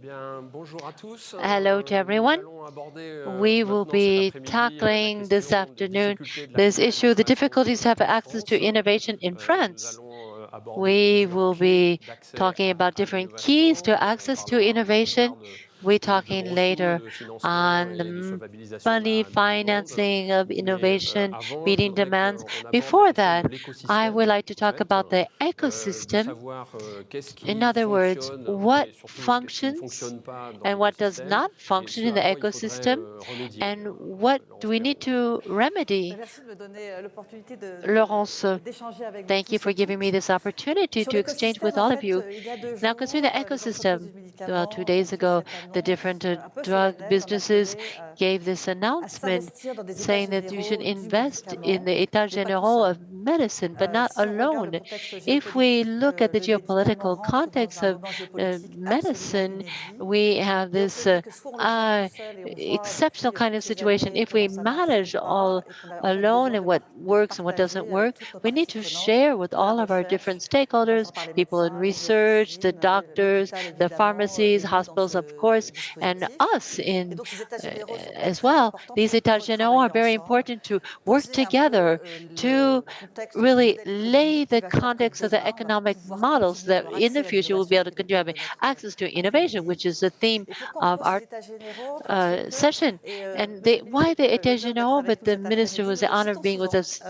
Hello to everyone. We will be tackling this afternoon this issue, the difficulties to have access to innovation in France. We will be talking about different keys to access to innovation. We're talking later on the money financing of innovation, meeting demands. Before that, I would like to talk about the ecosystem. In other words, what functions and what does not function in the ecosystem, and what do we need to remedy? Laurence, thank you for giving me this opportunity to exchange with all of you. Now, concerning the ecosystem, 2 days ago, the different drug businesses gave this announcement saying that you should invest in the État généraux of medicine, but not alone. If we look at the geopolitical context of medicine, we have this exceptional kind of situation. If we manage all alone and what works and what doesn't work, we need to share with all of our different stakeholders, people in research, the doctors, the pharmacies, hospitals, of course, and us in as well. These états généraux are very important to work together to really lay the context of the economic models that in the future we'll be able to continue having access to innovation, which is the theme of our session. And why the États généraux? But the minister was the honor of being with us.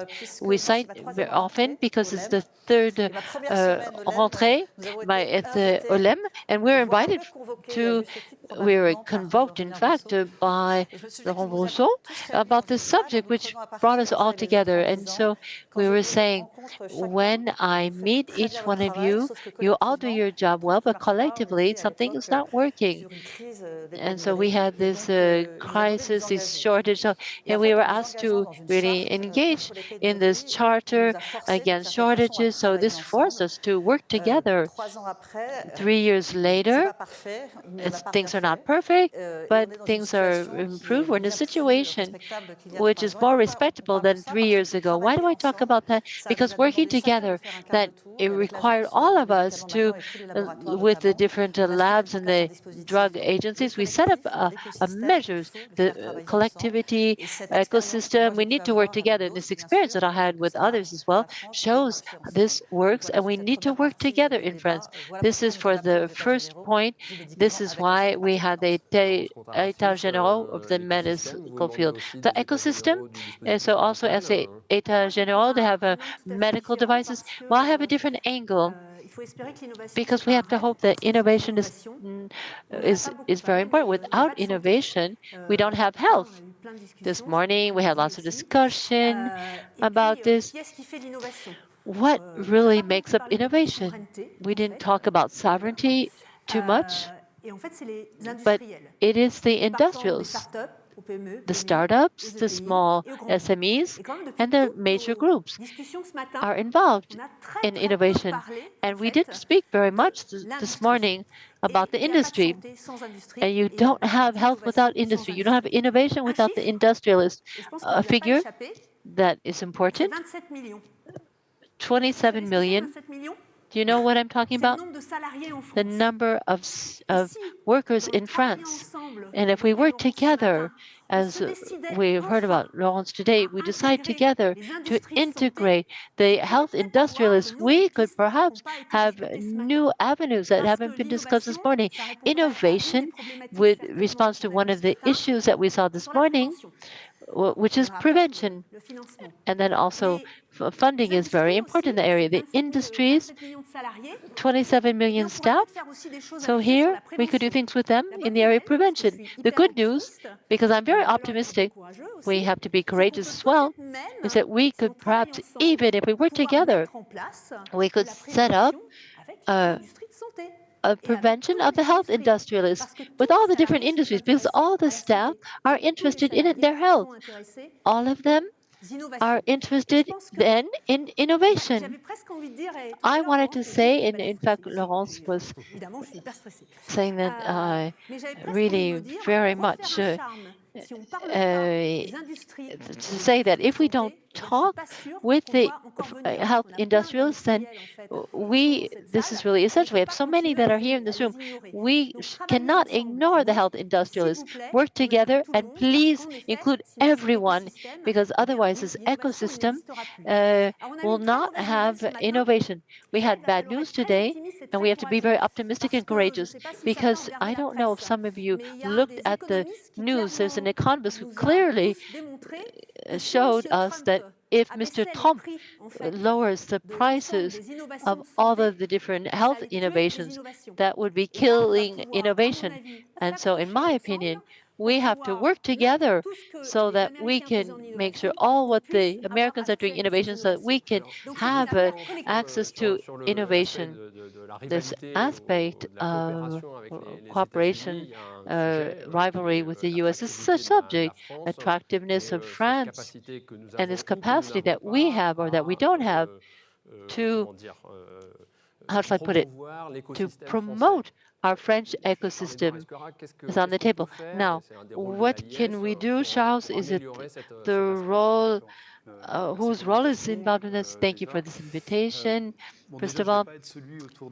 We cite very often because it's the third rentrée at the OLEM, and we're invited to, we were convoked, in fact, by Laurence about this subject, which brought us all together. And so we were saying, when I meet each one of you, you all do your job well, but collectively something is not working. And so we had this crisis, this shortage, and we were asked to really engage in this charter against shortages. So this forced us to work together. 3 years later, things are not perfect, but things are improved. We're in a situation which is more respectable than 3 years ago. Why do I talk about that? Because working together, that it required all of us to, with the different labs and the drug agencies, we set up measures, the collectivity, ecosystem. We need to work together. This experience that I had with others as well shows this works, and we need to work together in France. This is for the first point. This is why we had the État généraux of the medical field. The ecosystem, and so also as the État généraux, they have medical devices. Well, I have a different angle, because we have to hope that innovation is very important. Without innovation, we don't have health. This morning, we had lots of discussion about this. What really makes up innovation? We didn't talk about sovereignty too much, but it is the industrials, the startups, the small SMEs, and the major groups are involved in innovation. And we did speak very much this morning about the industry. And you don't have health without industry. You don't have innovation without the industrialist. A figure that is important, 27 million. Do you know what I'm talking about? The number of workers in France. And if we work together, as we've heard about Laurence today, we decide together to integrate the health industrialists, we could perhaps have new avenues that haven't been discussed this morning. Innovation with response to one of the issues that we saw this morning, which is prevention. And then also funding is very important in the area. The industries, 27 million staff. So here we could do things with them in the area of prevention. The good news, because I'm very optimistic, we have to be courageous as well, is that we could perhaps, even if we work together, we could set up a prevention of the health industrialists with all the different industries, because all the staff are interested in their health. All of them are interested then in innovation. I wanted to say, and in fact, Laurence was saying that really very much uh, to say that if we don't talk with the health industrialists, then this is really essential. We have so many that are here in this room. We cannot ignore the health industrialists. Work together and please include everyone, because otherwise this ecosystem will not have innovation. We had bad news today, and we have to be very optimistic and courageous, because I don't know if some of you looked at the news. There's an economist who clearly showed us that if Mr. Trump lowers the prices of all of the different health innovations, that would be killing innovation. And so, in my opinion, we have to work together so that we can make sure all what the Americans are doing innovation, so that we can have access to innovation. This aspect of cooperation, rivalry with the US is a subject, attractiveness of France, and this capacity that we have or that we don't have to, how should I put it, to promote our French ecosystem is on the table. Now, what can we do, Charles? Is it the role, whose role is involved in this? Thank you for this invitation. First of all,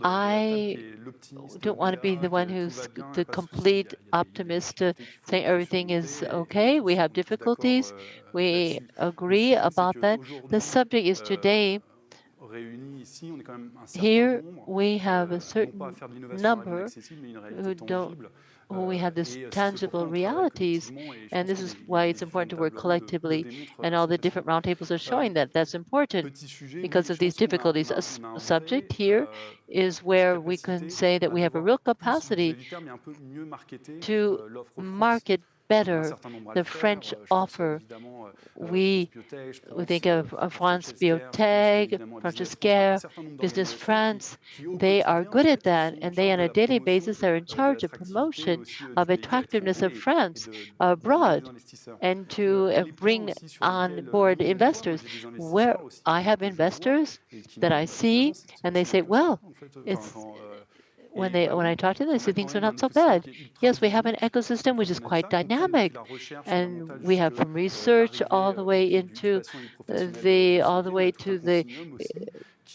I don't want to be the one who's the complete optimist, saying everything is okay. We have difficulties. We agree about that. The subject is today, here we have a certain number who don't, who we have this tangible realities, and this is why it's important to work collectively, and all the different roundtables are showing that that's important because of these difficulties. A subject here is where we can say that we have a real capacity to market better the French offer. We think of France Biotech, Francescaire, Business France. They are good at that, and they on a daily basis are in charge of promotion of attractiveness of France abroad, and to bring on board investors. Where I have investors that I see, and they say, well, it's when I talk to them, they say things are not so bad. Yes, we have an ecosystem which is quite dynamic, and we have from research all the way into the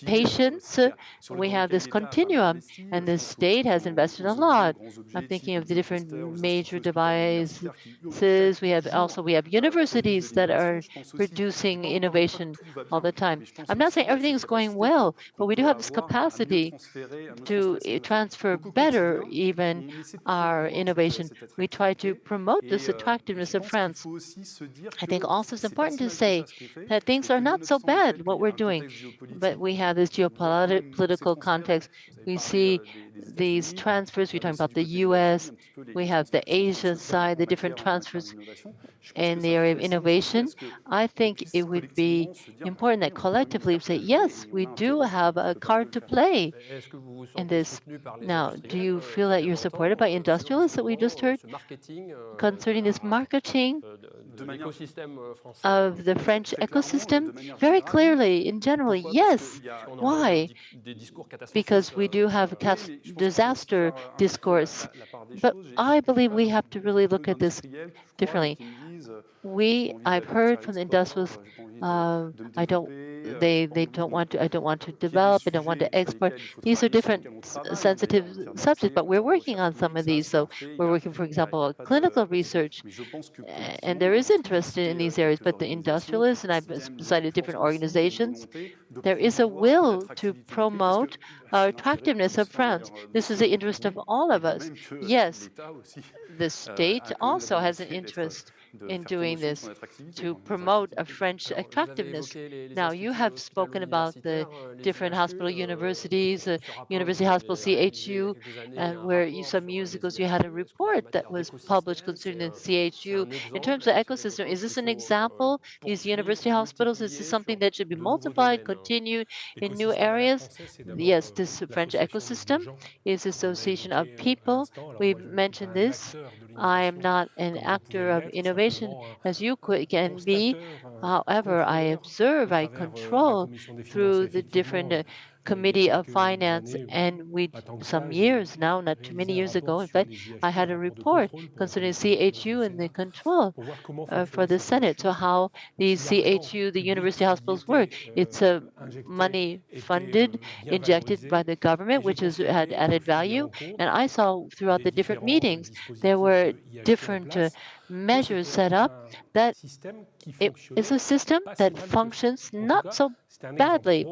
patients. We have this continuum, and the state has invested a lot. I'm thinking of the different major devices. We have universities that are producing innovation all the time. I'm not saying everything is going well, but we do have this capacity to transfer better even our innovation. We try to promote this attractiveness of France. I think also it's important to say that things are not so bad, what we're doing, but we have this geopolitical context. We see these transfers. We're talking about the US, we have the Asia side, the different transfers in the area of innovation. I think it would be important that collectively we say, yes, we do have a card to play in this. Now, do you feel that you're supported by industrialists that we just heard concerning this marketing of the French ecosystem? Very clearly, in general, yes. Why? Because we do have a disaster discourse. But I believe we have to really look at this differently. I've heard from the industrialists, I don't want to, I don't want to develop, I don't want to export. These are different sensitive subjects, but we're working on some of these. So we're working, for example, on clinical research, and there is interest in these areas, but the industrialists, and I've cited different organizations, there is a will to promote attractiveness of France. This is the interest of all of us. Yes, the state also has an interest in doing this to promote a French attractiveness. Now, you have spoken about the different hospital universities, University Hospital CHU, where some musicals, you had a report that was published concerning the CHU. In terms of ecosystem, is this an example, these university hospitals? Is this something that should be multiplied, continued in new areas? Yes, this French ecosystem is association of people. We mentioned this. I am not an actor of innovation as you can be. However, I observe, I control through the different Committee of quelques Finance, années, and pas tant que some ça, years j'ai now, not too many réalisé un years ago, rapport in sur fact, les I IHU, had un a rapport de report contrôle pour la concerning commission des finances du CHU and the Sénat, control pour voir comment for fonctionnait the cet Senate. So enrichissement, how the si l'argent CHU, the public university qui y hospitals work. était It's injecté money était funded, bien injected by valorisé. the Et government, j'ai which is had constaté au added fil des value. And rencontres I saw throughout des the different différents meetings, there dispositifs were IHU en different place que measures c'était set up un that système qui it is a fonctionnait system pas si that mal que ça. functions En tout not cas, so c'était un exemple badly.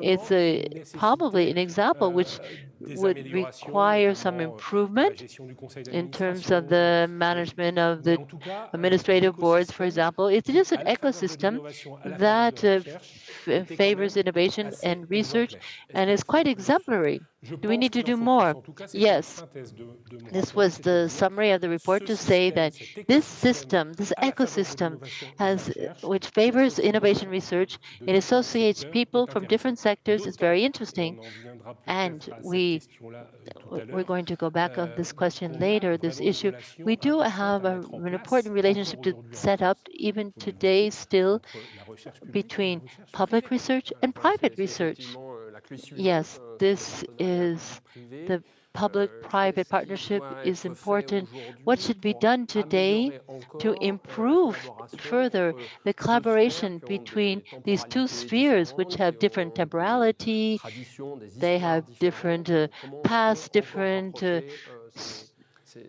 It's probablement qui probably nécessitait an example which des would améliorations, require some notamment dans la improvement gestion du conseil in terms of d'administration. the management of Mais the en tout cas, administrative boards, for l'écosystème example. It's qui, just an à la faveur de ecosystem l'innovation, à la faveur de that la recherche, était quand favors même innovation assez and research exemplaire. Est-ce and qu'il is en faut quite plus? exemplary. Je Do we pense need to qu'il en do faut plus. more? En tout cas, c'était la Yes. synthèse de mon This rapport, was c'est de the dire summary of the report ce to say système, that cet this écosystème system, this à la faveur de ecosystem, l'innovation et de la has recherche, which qui favors associe des innovation gens research, de it différents associates secteurs, people est from intéressant. different sectors. It's D'autant, very et interesting. on en viendra And peut-être à cette question-là tout à we're l'heure, going to go back on this question qu'on a later, this vraiment une issue. We relation do importante have à mettre en an place important encore relationship to aujourd'hui en set up France, even vous today l'évoquiez, still entre la recherche publique et la between recherche public privée. research and Voilà, private c'est research. effectivement la clé suivante, Yes, c'est le this partenariat is public-privé. the public-private Qu'est-ce qui partnership doit is être fait important. What aujourd'hui should be pour done today améliorer to encore la improve collaboration further entre the deux sphères collaboration qui ont between des these two temporalités spheres, which différentes, have qui different ont des temporality, traditions, des they histoires have different différentes? Comment on peut past, encore different rapprocher s-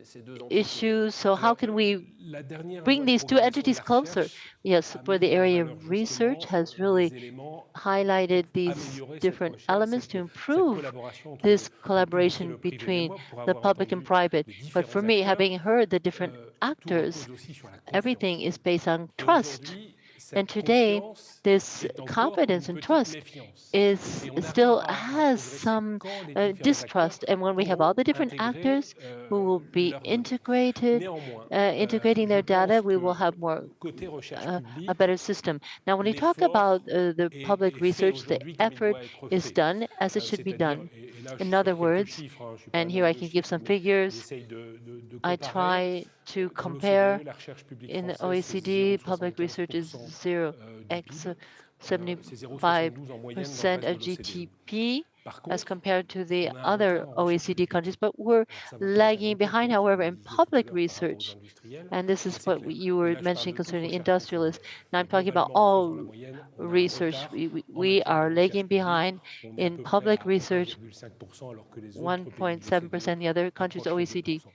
ces deux entités? issues. So how Alors, can we la dernière bring loi de these two programmation de entities la closer? recherche Yes, a for the mis en area valeur of research justement has des really éléments pour highlighted these améliorer cette different recherche, elements to cette improve collaboration entre this le public et collaboration le privé. Mais between moi, pour the avoir public and entendu private. les But for différents me, acteurs, having heard the different tout repose actors, aussi sur la everything confiance. is based on Et trust. aujourd'hui, And cette today, confiance this est encore une confidence and petite trust méfiance. is Et on still arrivera à has progresser some quand les différents acteurs distrust. And when we have all pourront the different intégrer actors who will be leurs données. integrated, Néanmoins, integrating je their data, pense we will que have more côté recherche a publique, better system. Now, when you talk about l'effort the public est fait research, the aujourd'hui comme il effort doit être is fait. done as it should be C'est-à-dire, done. et là je In sors other quelques words, chiffres, je ne suis pas and un here homme I de can give chiffres, some mais figures. j'essaye de I comparer. try to Dans l'OCDE, compare la recherche publique in the française, c'est OECD, public research is 0,75% du 0x PIB. C'est 0,72 en moyenne dans le 75% reste de of l'OCDE. GDP Par as contre, compared to the on a un other retard en recherche OECD publique. countries, but we're Alors ça va peut-être à lagging l'encontre behind, de ce que however, vous in disiez tout à public l'heure par rapport aux research. industriels, And this mais is c'est what clair. you Et were là, je parle mentioning de toute concerning recherche industrialists. confondue. Now Mais I'm talking about globalement, en faisant la all moyenne, on a un research. retard en We matière de are recherche lagging publique. behind On est à in peu près public à research, 1,5% alors que les autres pays de l'OCDE 1.7%. The other countries approchent les OECD 2%.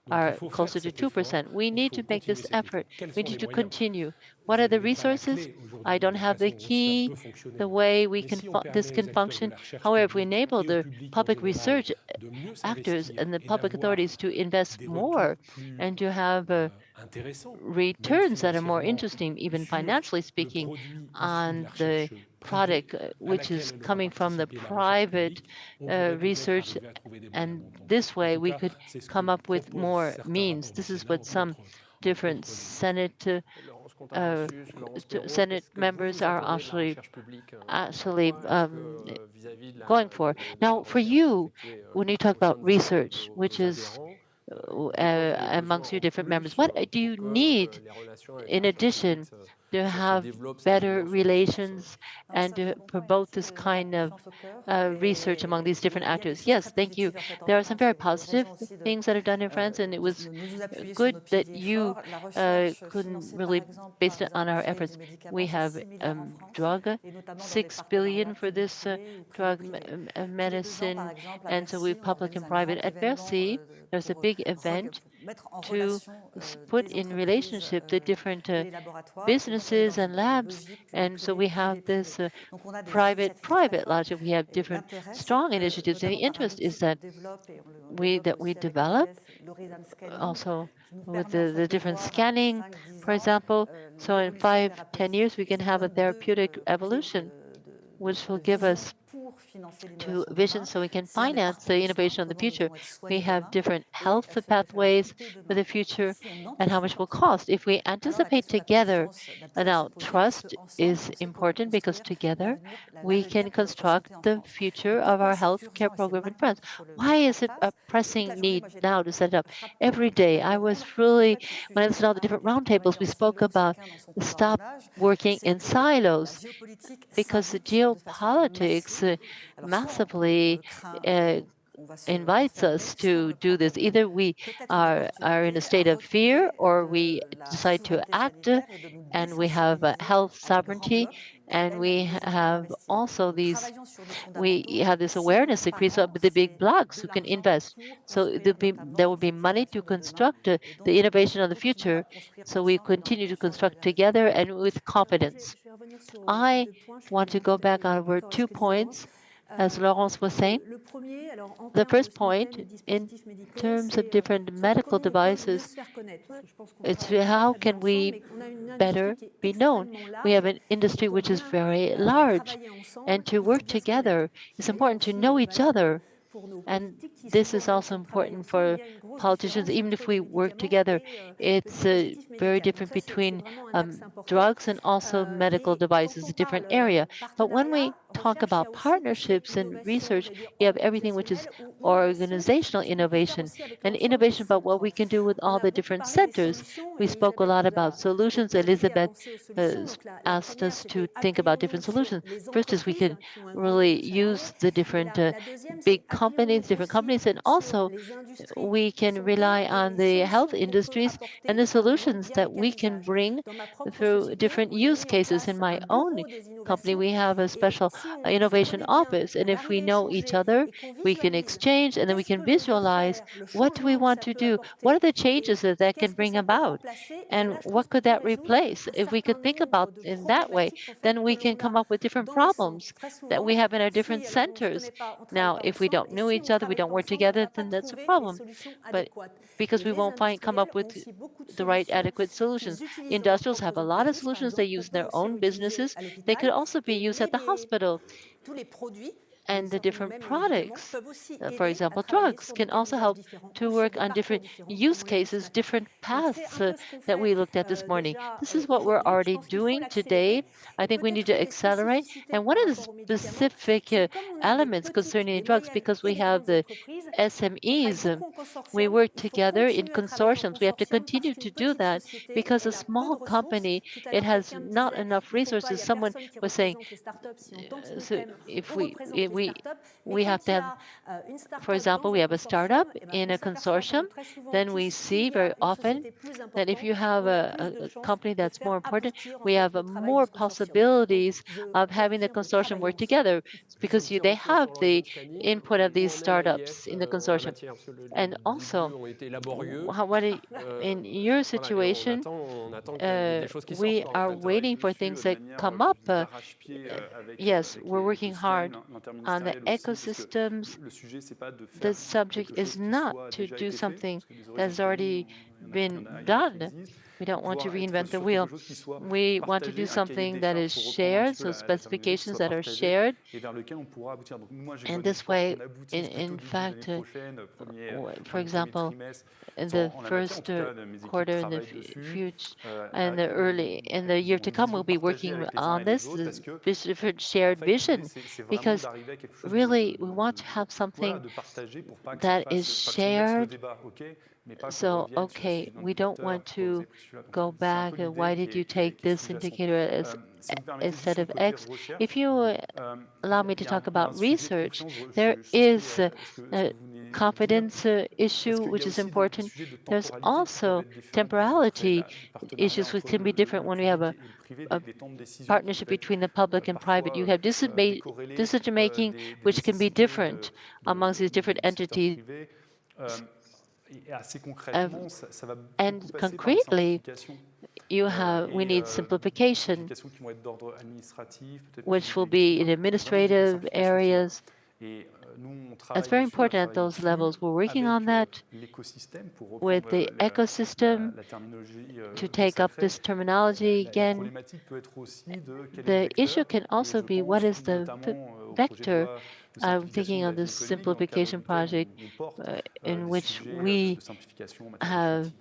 Donc il are faut faire closer to cet effort, 2%. We il need faut to make continuer this cet effort. effort. Quels We sont need les to moyens? continue. What Je are the n'ai pas la resources? clé I aujourd'hui de don't la have the façon dont cela key, peut fonctionner. the way we Mais can si on this permet can aux acteurs de function. la recherche However, if we publique enable et au the public en public général research de mieux actors s'investir and the et public authorities d'avoir to invest des more retours plus and to have intéressants, même returns that are more financièrement, interesting, even sur financially le speaking, produit issu de on la the recherche privée product à which is laquelle elle aura coming from the participé la recherche private publique, on pourrait peut-être research, arriver à trouver des moyens and d'entente. this En way tout we cas, could c'est ce que come up with proposent more certains means. rapports du This is Sénat, what some entre different autres livres. Senate Laurence Comte-ARASSUS, Laurence Perrault, Senate qu'est-ce que vous members vous are attendez de la recherche publique? actually Pourquoi est-ce que vis-à-vis going for. de la Now, for recherche you, effectuée when you talk au sein about de research, which vos is adhérents, de quoi vous avez besoin amongst your en different members, plus what do pour you que need les relations avec la in recherche publique addition to se have développent better simplement sur la science? relations and to promote this kind of research among these different actors? Yes, thank you. There are some very positive things that are done in France, and it was good that you couldn't really base it on our efforts. We have drug, 6 billion for this drug medicine, and so we public and private. At Bercy, there's a big event to put in relationship the different businesses and labs, and so we have this private logic. We have different strong initiatives, and the interest is that we develop also with the different scanning, for example. So in 5-10 years, we can have a therapeutic evolution, which will give us to vision so we can finance the innovation of the future. We have different health pathways for the future and how much will cost. If we anticipate together, and now trust is important because together we can construct the future of our healthcare program in France. Why is it a pressing need now to set it up? Every day I was really, when I listened to all the different roundtables, we spoke about stop working in silos because the geopolitics massively invites us to do this. Either we are in a state of fear or we decide to act, and we have health sovereignty, and we have also these, we have this awareness to create up the big blocks who can invest. So there will be money to construct the innovation of the future. So we continue to construct together and with confidence. I want to go back over 2 points, as Laurence was saying. The first point, in terms of different medical devices, it's how can we better be known? We have an industry which is very large, and to work together, it's important to know each other. And this is also important for politicians. Even if we work together, it's very different between drugs and also medical devices, a different area. But when we talk about partnerships and research, you have everything which is organizational innovation and innovation about what we can do with all the different sectors. We spoke a lot about solutions. Elizabeth asked us to think about different solutions. First is we can really use the different big companies, different companies, and also we can rely on the health industries and the solutions that we can bring through different use cases. In my own company, we have a special innovation office, and if we know each other, we can exchange, and then we can visualize what do we want to do, what are the changes that that can bring about, and what could that replace. If we could think about in that way, then we can come up with different problems that we have in our different centers. Now, if we don't know each other, we don't work together, then that's a problem. But because we won't come up with the right adequate solutions. Industrials have a lot of solutions they use in their own businesses. They could also be used at the hospital. And the different products, for example, drugs, can also help to work on different use cases, different paths that we looked at this morning. This is what we're already doing today. I think we need to accelerate. And one of the specific elements concerning drugs, because we have the SMEs, we work together in consortiums. We have to continue to do that because a small company, it has not enough resources. Someone was saying, so if we have to have, for example, we have a startup in a consortium, then we see very often that if you have a company that's more important, we have more possibilities of having the consortium work together because they have the input of these startups in the consortium. And also, in your situation, we are waiting for things that come up. Yes, we're working hard on the ecosystems. The subject is not to do something that's already been done. We don't want to reinvent the wheel. We want to do something that is shared, so specifications that are shared. And this way, in fact, for example, in the first quarter, in the future, and in the year to come, we'll be working on this different shared vision, because really we want to have something that is shared. So, okay, we don't want to go back. Why did you take this indicator as instead of X? If you allow me to talk about research, there is a confidence issue, which is important. There's also temporality issues, which can be different when we have a partnership between the public and private. You have decision making, which can be different amongst these different entities. And concretely, we need simplification, which will be in administrative areas. It's very important at those levels. We're working on that with the ecosystem to take up this terminology again. The issue can also be what is the vector. I'm thinking of this simplification project in which we have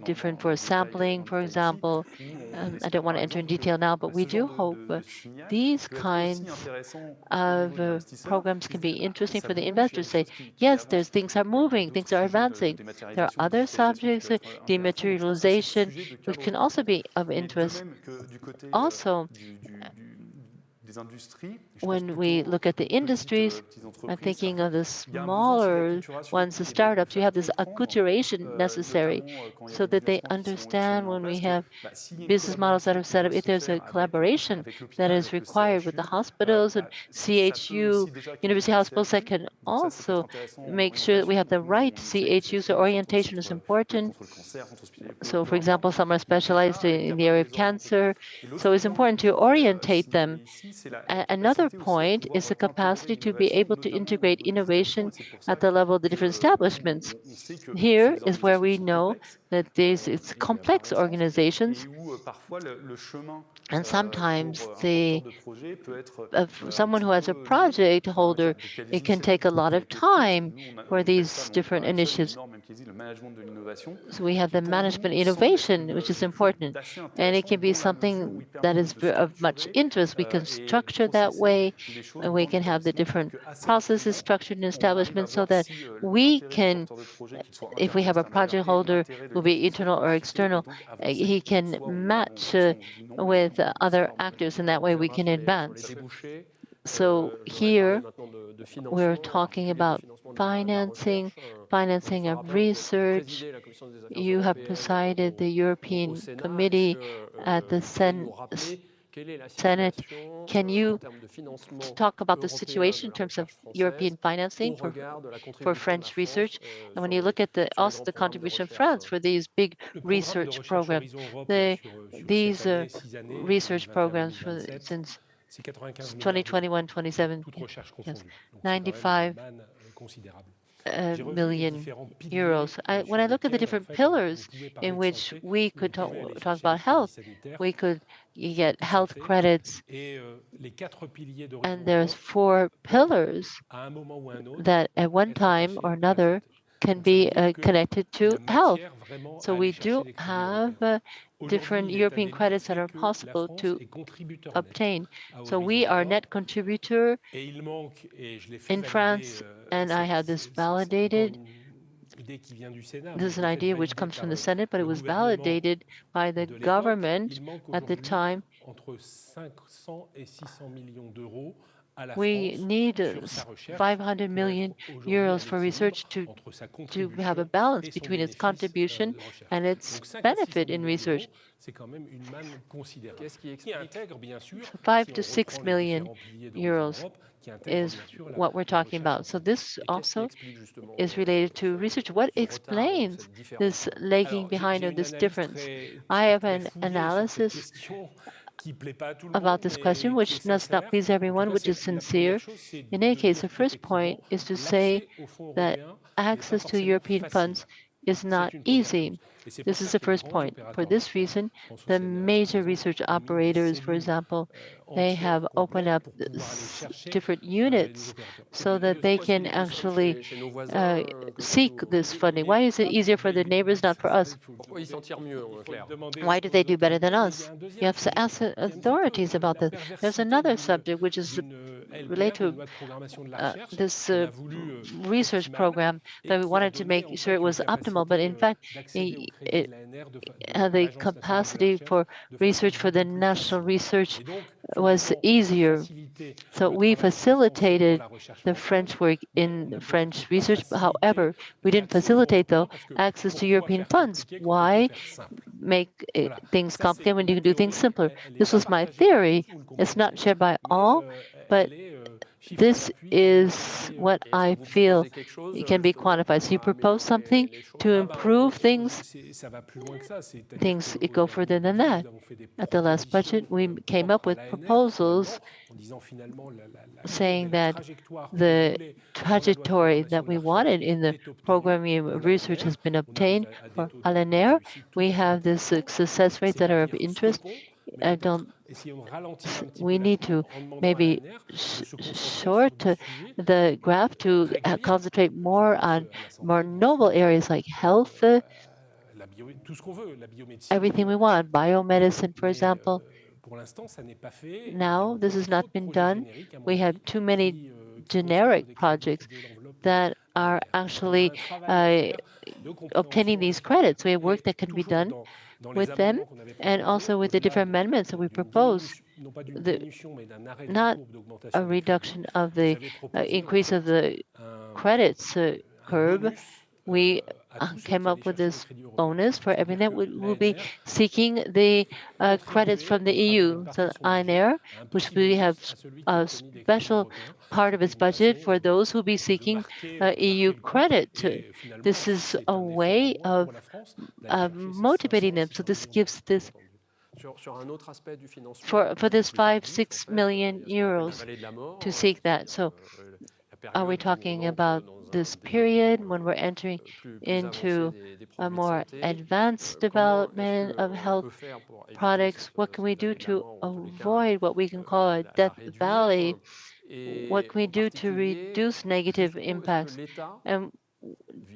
different for sampling, for example. I don't want to enter in detail now, but we do hope these kinds of programs can be interesting for the investors. Say, yes, things are moving, things are advancing. There are other subjects, dematerialization, which can also be of interest. Also, when we look at the industries, I'm thinking of the smaller ones, the startups, you have this acculturation necessary so that they understand when we have business models that are set up, if there's a collaboration that is required with the hospitals and CHU, university hospitals that can also make sure that we have the right CHU, so orientation is important. So for example, some are specialized in the area of cancer, so it's important to orientate them. Another point is the capacity to be able to integrate innovation at the level of the different establishments. Here is where we know that it's complex organizations, and sometimes someone who has a project holder, it can take a lot of time for these different initiatives. So we have the management innovation, which is important, and it can be something that is of much interest. We can structure that way, and we can have the different processes structured in establishments so that we can, if we have a project holder who will be internal or external, he can match with other actors, and that way we can advance. So here we're talking about financing of research. You have presided the European Committee at the Senate. Can you talk about the situation in terms of European financing for French research? And when you look at also the contribution of France for these big research programs, these research programs since 2021, 27, yes, 95 million euros. When I look at the different pillars in which we could talk about health, we could get health credits, and there's 4 pillars that at one time or another can be connected to health. So we do have different European credits that are possible to obtain. So we are net contributor in France, and I have this validated. This is an idea which comes from the Senate, but it was validated by the government at the time. We need 500 million euros for research to have a balance between its contribution and its benefit in research. 5 to 6 million euros is what we're talking about. So this also is related to research. What explains this lagging behind or this difference? I have an analysis about this question, which does not please everyone, which is sincere. In any case, the first point is to say that access to European funds is not easy. This is the first point. For this reason, the major research operators, for example, they have opened up different units so that they can actually seek this funding. Why is it easier for the neighbors, not for us? Why do they do better than us? You have to ask authorities about this. There's another subject which is related to this research program that we wanted to make sure it was optimal, but in fact, it had the capacity for research for the national research was easier. So we facilitated the French work in French research. However, we didn't facilitate, though, access to European funds. Why make things complicated when you can do things simpler? This was my theory. It's not shared by all, but this is what I feel it can be quantified. So you propose something to improve things, it go further than that. At the last budget, we came up with proposals saying that the trajectory that we wanted in the programming of research has been obtained. For Alaner, we have this success rates that are of interest. We need to maybe short the graph to concentrate more on more noble areas like health, everything we want, biomedicine, for example. Now, this has not been done. We have too many generic projects that are actually obtaining these credits. We have work that can be done with them, and also with the different amendments that we propose. the, not a reduction of the increase of the credits curve. We came up with this bonus for everyone that will be seeking the credits from the EU. So INR, which we have a special part of its budget for those who will be seeking EU credit. This is a way of motivating them. So this gives this for this 5-6 million euros to seek that. So are we talking about this period when we're entering into a more advanced development of health products? What can we do to avoid what we can call a death valley? What can we do to reduce negative impacts? And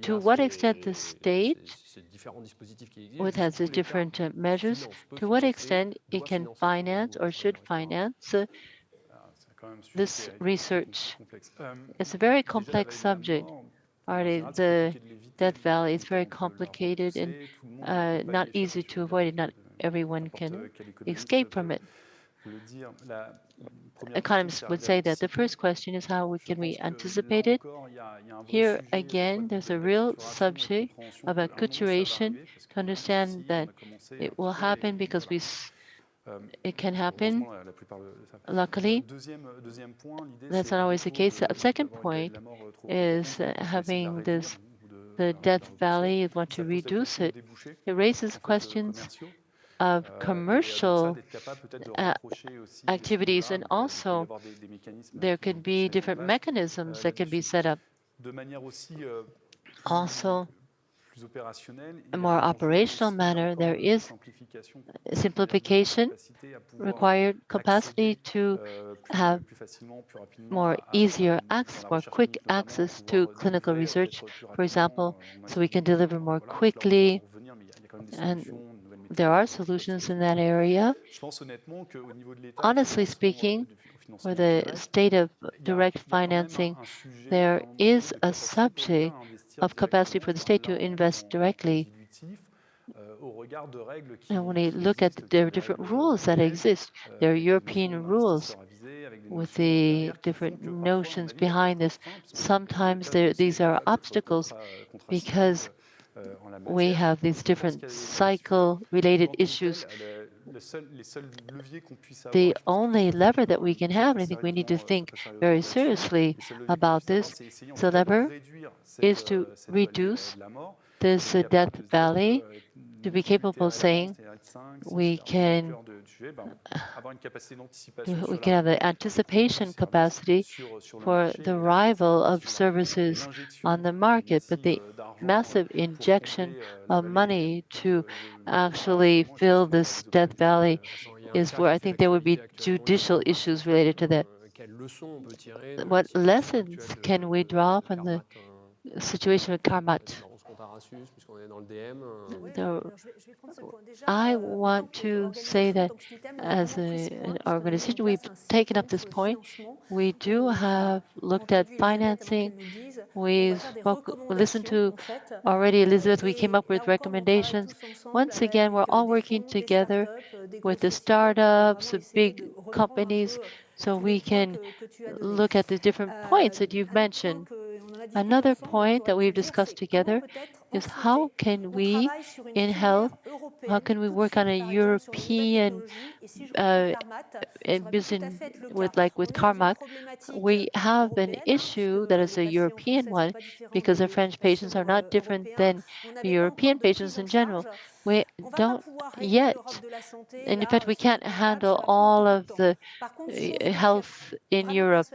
to what extent the state, which has the different measures, to what extent it can finance or should finance this research? It's a very complex subject. The death valley is very complicated and not easy to avoid it. Not everyone can escape from it. Economists would say that the first question is how can we anticipate it? Here again, there's a real subject of acculturation to understand that it will happen because it can happen. Luckily, that's not always the case. The second point is having the death valley, want to reduce it. It raises questions of commercial activities, and also there could be different mechanisms that could be set up. Also, a more operational manner, there is simplification, required capacity to have more easier access, more quick access to clinical research, for example, so we can deliver more quickly. And there are solutions in that area. Honestly speaking, for the state of direct financing, there is a subject of capacity for the state to invest directly. And when we look at the different rules that exist, there are European rules with the different notions behind this. Sometimes these are obstacles because we have these different cycle-related issues. The only lever that we can have, and I think we need to think very seriously about this, the lever is to reduce this death valley, to be capable of saying we can have the anticipation capacity for the arrival of services on the market, but the massive injection of money to actually fill this death valley is where I think there would be judicial issues related to that. What lessons can we draw from the situation with CARMAT? I want to say that as an organization, we've taken up this point. We do have looked at financing. We've listened to already Elizabeth. We came up with recommendations. Once again, we're all working together with the startups, the big companies, so we can look at the different points that you've mentioned. Another point that we've discussed together is how can we, in health, how can we work on a European business with CARMAT? We have an issue that is a European one because the French patients are not different than the European patients in general. We don't yet, and in fact, we can't handle all of the health in Europe.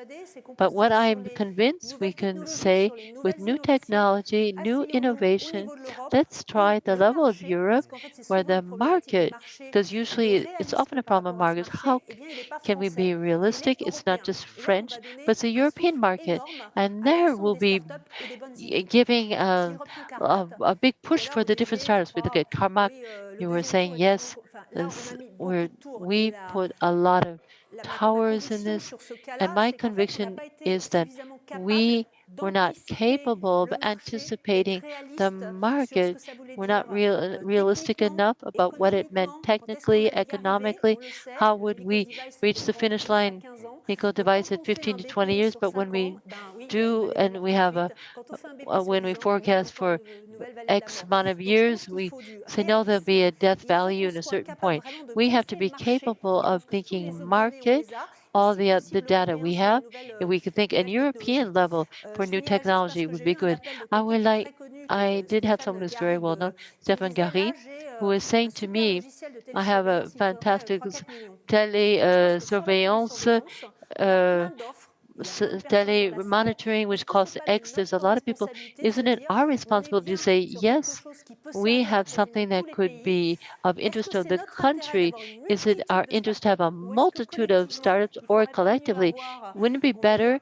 But what I'm convinced we can say with new technology, new innovation, let's try at the level of Europe where the market, because usually it's often a problem of markets. How can we be realistic? It's not just French, but it's a European market. And there will be giving a big push for the different startups. We look at Carmack, you were saying, yes, we put a lot of towers in this. And my conviction is that we we're not capable of anticipating the market. We're not realistic enough about what it meant technically, economically. How would we reach the finish line? Medical device at 15 to 20 years, but when we do, and we have when we forecast for X amount of years, we say, no, there'll be a death value in a certain point. We have to be capable of thinking market, all the data we have, and we could think at European level for new technology would be good. I did have someone who's very well known, Stephen Gary, who was saying to me, I have a fantastic tele surveillance tele monitoring, which costs X. There's a lot of people. Isn't it our responsibility to say, yes, we have something that could be of interest to the country? Is it our interest to have a multitude of startups, or collectively, wouldn't it be better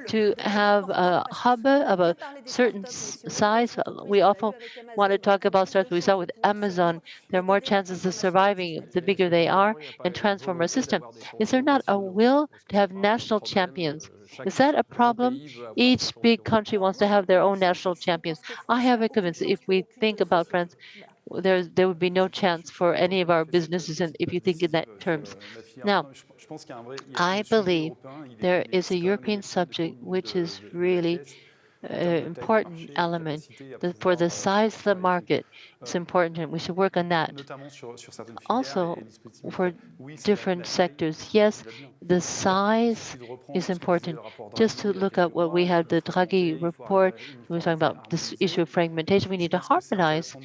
to have a hub of a certain size? We often want to talk about startups. We saw with Amazon, there are more chances of surviving the bigger they are and transform our system. Is there not a will to have national champions? Is that a problem? Each big country wants to have their own national champions. I have it convinced if we think about France, there would be no chance for any of our businesses, and if you think in that terms. Now, I believe there is a European subject which is really important element for the size of the market. It's important, and we should work on that. Also, for different sectors, yes, the size is important. Just to look at what we have, the Draghi report, we were talking about this issue of fragmentation. We need to harmonize.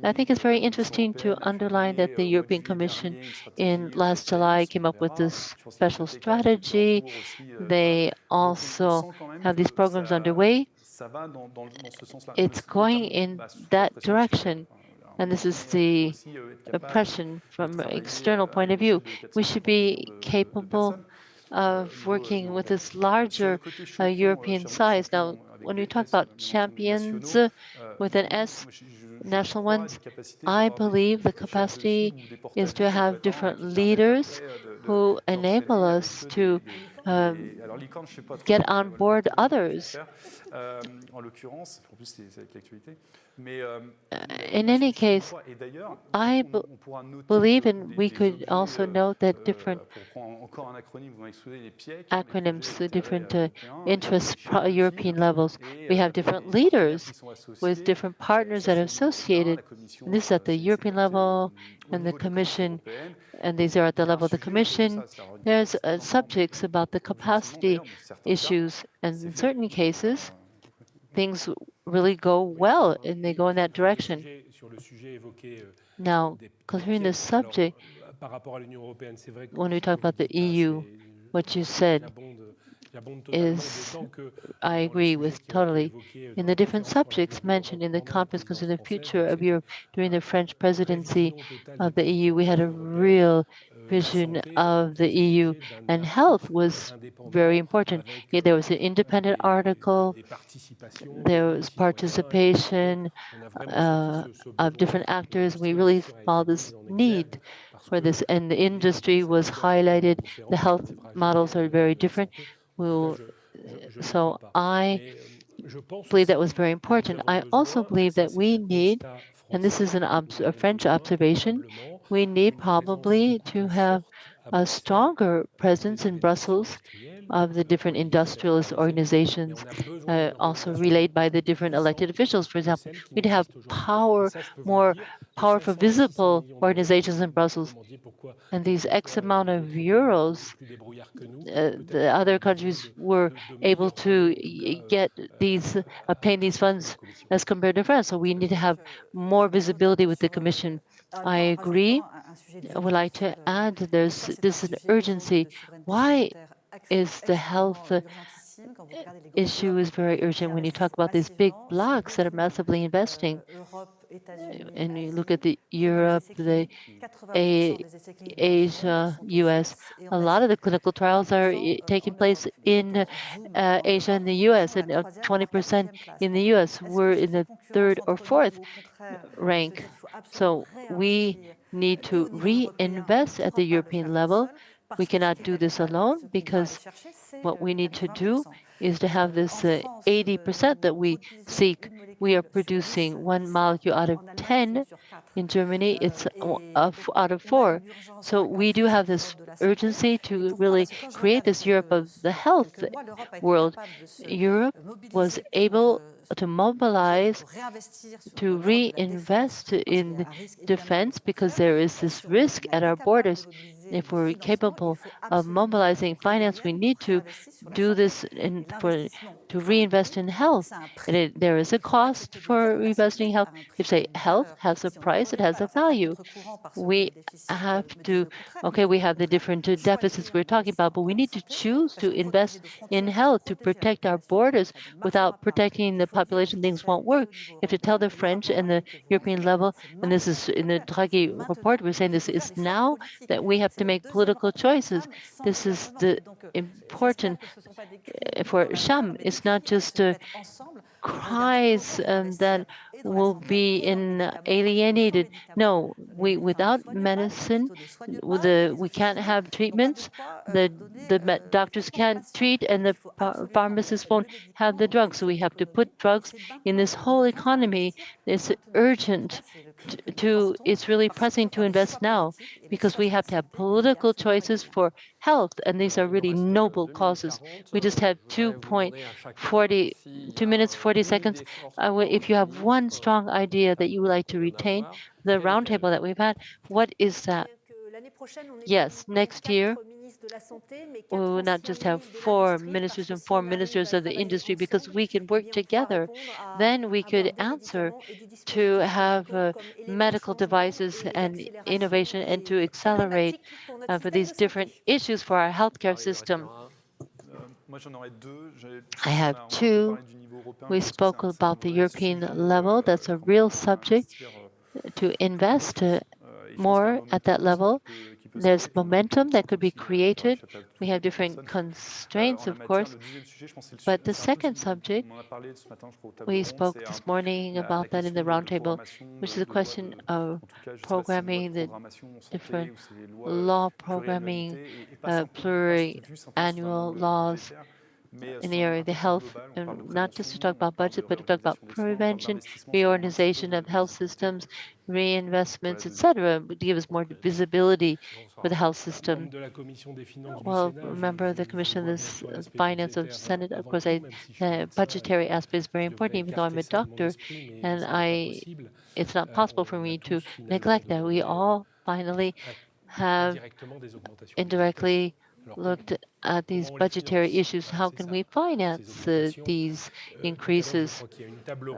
I think it's very interesting to underline that the European Commission in last July came up with this special strategy. They also have these programs underway. It's going in that direction, and this is the oppression from an external point of view. We should be capable of working with this larger European size. Now, when we talk about champions with an S, national ones, I believe the capacity is to have different leaders who enable us to get on board others. In any case, I believe, and we could also note that different acronyms, the different interests, European levels, we have different leaders with different partners that are associated. And this is at the European level and the Commission, and these are at the level of the Commission. There's subjects about the capacity issues, and in certain cases, things really go well, and they go in that direction. Now, considering this subject, when we talk about the EU, what you said is, I agree with totally. In the different subjects mentioned in the conference concerning the future of Europe during the French presidency of the EU, we had a real vision of the EU, and health was very important. There was an independent article, there was participation of different actors. We really saw this need for this, and the industry was highlighted. The health models are very different. So I believe that was very important. I also believe that we need, and this is a French observation, we need probably to have a stronger presence in Brussels of the different industrialist organizations, also relayed by the different elected officials. For example, we'd have more powerful, visible organizations in Brussels. And these X amount of euros, the other countries were able to obtain these funds as compared to France. So we need to have more visibility with the Commission. I agree. I would like to add this is an urgency. Why is the health issue is very urgent when you talk about these big blocks that are massively investing? And you look at the Europe, the Asia, US, a lot of the clinical trials are taking place in Asia and the US, and 20% in the US. We're in the third or fourth rank. So we need to reinvest at the European level. We cannot do this alone, because what we need to do is to have this 80% that we seek. We are producing 1 molecule out of 10. In Germany, it's out of 4. So we do have this urgency to really create this Europe of the health world. Europe was able to mobilize, to reinvest in defense because there is this risk at our borders. If we're capable of mobilizing finance, we need to do this to reinvest in health. And there is a cost for reinvesting in health. If say health has a price, it has a value. We have to, okay, we have the different deficits we're talking about, but we need to choose to invest in health to protect our borders. Without protecting the population, things won't work. You have to tell the French and the European level, and this is in the Draghi report, we're saying this is now that we have to make political choices. This is the important for Sham. It's not just cries that will be alienated. No, without medicine, we can't have treatments. The doctors can't treat, and the pharmacists won't have the drugs. So we have to put drugs in this whole economy. It's urgent it's really pressing to invest now because we have to have political choices for health, and these are really noble causes. We just had 2 minutes, 40 seconds. If you have one strong idea that you would like to retain, the roundtable that we've had, what is that? Yes, next year, we will not just have 4 ministers and 4 ministers of the industry because we can work together. Then we could answer to have medical devices and innovation and to accelerate for these different issues for our healthcare system. I have 2. We spoke about the European level. That's a real subject to invest more at that level. There's momentum that could be created. We have different constraints, of course. But the second subject, we spoke this morning about that in the roundtable, which is a question of programming, the different law programming, pluriannual laws in the area of the health, and not just to talk about budget, but to talk about prevention, reorganization of health systems, reinvestments, etc., to give us more visibility for the health system. Well, remember the Commission of Finance of the Senate, of course, the budgetary aspect is very important, even though I'm a doctor, and it's not possible for me to neglect that. We all finally have indirectly looked at these budgetary issues. How can we finance these increases?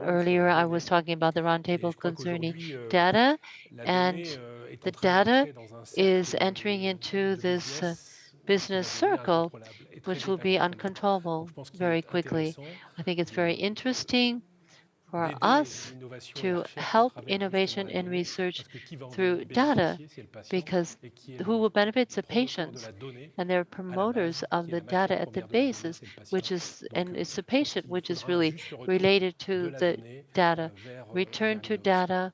Earlier, I was talking about the roundtable concerning data, and the data is entering into this business circle, which will be uncontrollable very quickly. I think it's very interesting for us to help innovation and research through data, because who will benefit? The patients, and they're promoters of the data at the basis, and it's the patient which is really related to the data. Return to data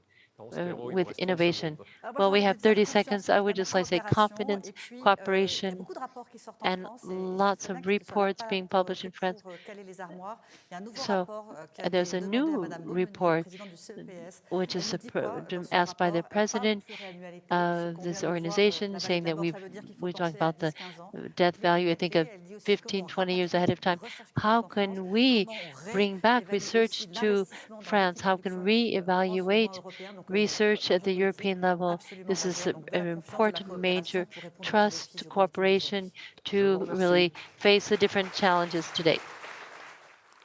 with innovation. Well, we have 30 seconds. I would just like to say confidence, cooperation, and lots of reports being published in France. So there's a new report which is asked by the president of this organization, saying that we talk about the death value, I think, of 15, 20 years ahead of time. How can we bring back research to France? How can we evaluate research at the European level? This is an important major trust cooperation to really face the different challenges today.